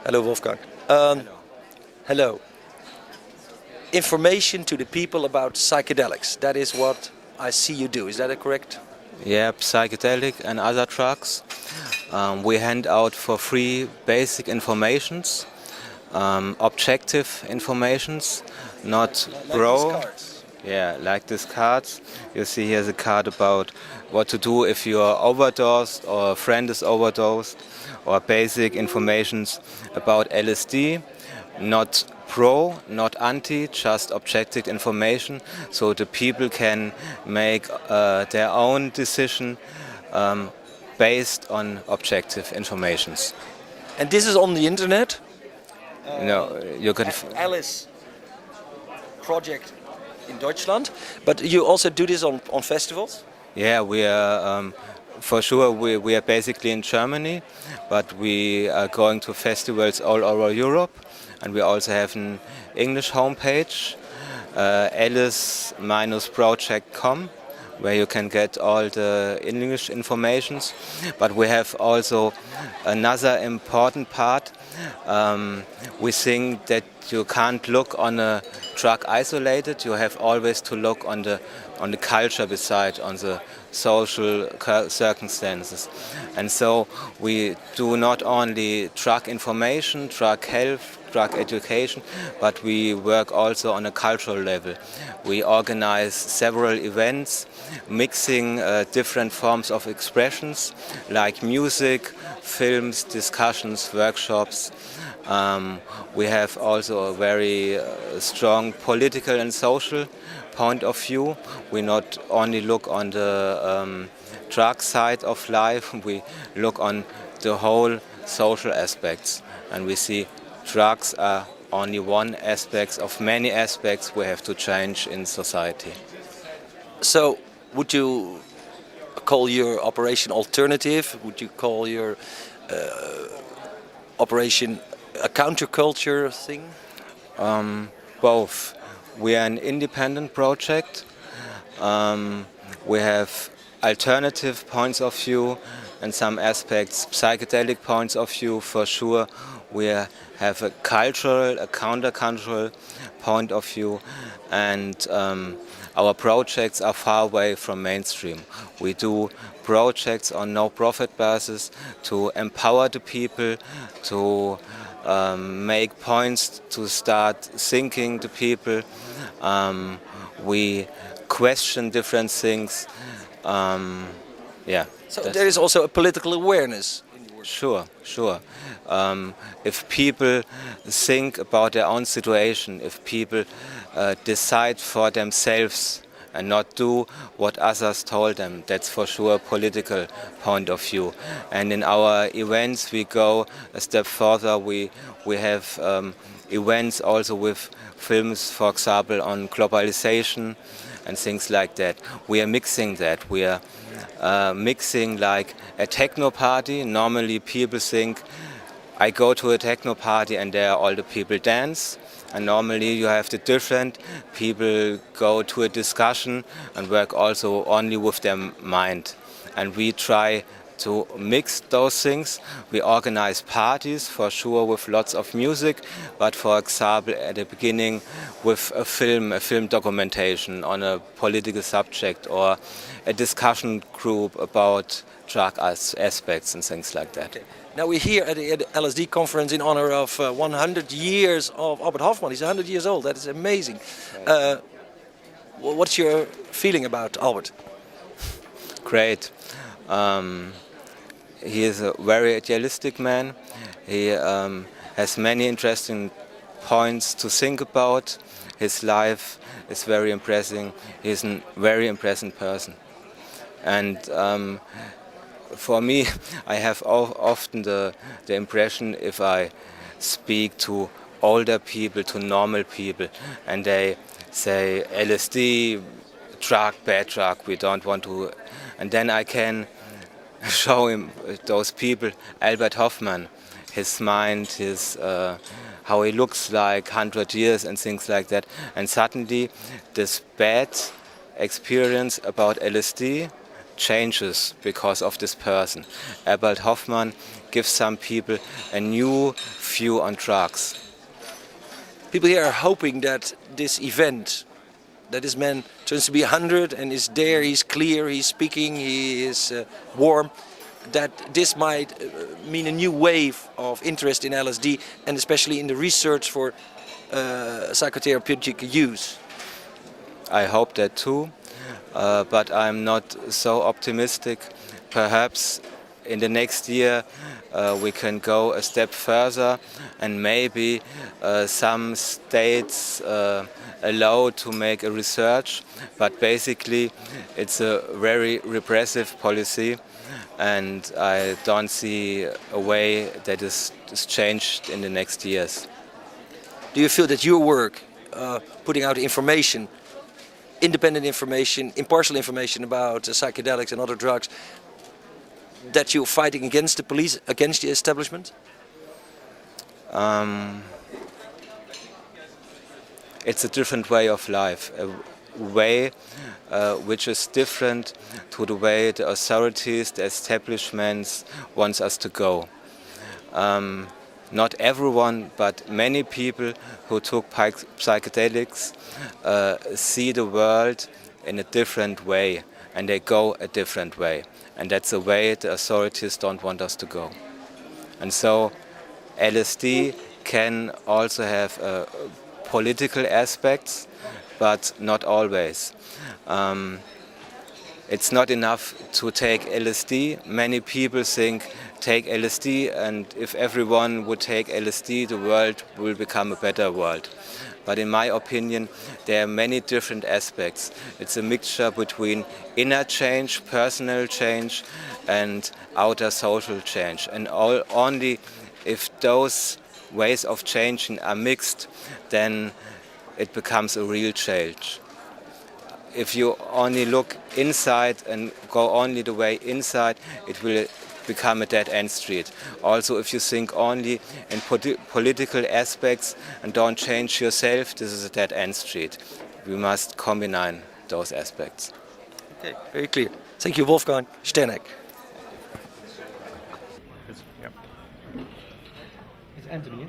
Hello, Wolfgang. Hello. Information to the people about psychedelics. That is what I see you do. Is that correct? Yeah, Psychedelic and other drugs. We hand out for free basic informations, objective informations, not bro. Yeah, like these cards. You see here's a card about what to do if you are overdosed or a friend is overdosed, or basic informations about LSD, not pro, not anti, just objective information, so the people can make their own decision based on objective informations. And this is on the internet? You can. Alice project in Deutschland, but you also do this on festivals? Yeah, we are for sure. We are basically in Germany, but we are going to festivals all over Europe, and we also have an English homepage, alice-project.com, where you can get all the English informations. But we have also another important part. We think that you can't look on a drug isolated. You have always to look on the culture beside, on the social circumstances. And so we do not only drug information, drug health, drug education, but we work also on a cultural level. We organize several events mixing different forms of expressions like music, films, discussions, workshops. We have also a very strong political and social point of view. We not only look on the drug side of life, we look on the whole social aspects, and we see drugs are only one aspect of many aspects we have to change in society. So, would you call your operation alternative? Would you call your operation a counterculture thing? Both. We are an independent project. We have alternative points of view and some aspects, psychedelic points of view for sure. We have a cultural, a countercultural point of view, and our projects are far away from mainstream. We do projects on no-profit basis to empower the people, to make points, to start thinking the people. We question different things. So there is also a political awareness. Sure. If people think about their own situation, if people decide for themselves and not do what others told them, that's for sure a political point of view. And in our events we go a step further. We have events also with films, for example, on globalization and things like that. We are mixing that. We are mixing like a techno party. Normally people think, I go to a techno party and there all the people dance. And normally you have the different. People go to a discussion and work also only with their mind. And we try to mix those things. We organize parties for sure with lots of music, but for example at the beginning with a film documentation on a political subject, or a discussion group about drug aspects and things like that. Okay. Now we're here at the LSD conference in honor of 100 years of Albert Hofmann. He's 100 years old. That is amazing. What's your feeling about Albert? Great. He is a very idealistic man. He has many interesting points to think about. His life is very impressive. He's a very impressive person. And for me, I have often the impression, if I speak to older people, to normal people, and they say LSD, drug, bad drug, we don't want to, and then I can show him those people, Albert Hofmann, his mind, his how he looks like 100 years and things like that, and suddenly this bad experience about LSD changes because of this person. Albert Hoffmann gives some people a new view on drugs. People here are hoping that this event, that this man turns to be 100 and is there, he's clear, he's speaking, he is warm, that this might mean a new wave of interest in LSD and especially in the research for psychotherapeutic use. I hope that too, but I'm not so optimistic. Perhaps in the next year we can go a step further and maybe some states allow to make a research, but basically it's a very repressive policy and I don't see a way that is changed in the next years. Do you feel that your work, putting out information, independent information, impartial information about psychedelics and other drugs, that you're fighting against the police, against the establishment? It's a different way of life, a way which is different to the way the authorities, the establishments want us to go. Not everyone, but many people who took psychedelics see the world in a different way and they go a different way. And that's the way the authorities don't want us to go. And so LSD can also have political aspects, but not always. It's not enough to take LSD. Many people think take LSD and if everyone would take LSD, the world will become a better world. But in my opinion, there are many different aspects. It's a mixture between inner change, personal change, and outer social change. And only if those ways of changing are mixed, then it becomes a real change. If you only look inside and go only the way inside, it will become a dead-end street. Also, if you think only in political aspects and don't change yourself, this is a dead-end street. We must combine those aspects. Okay, very clear. Thank you, Wolfgang Sterneck. It's Anthony.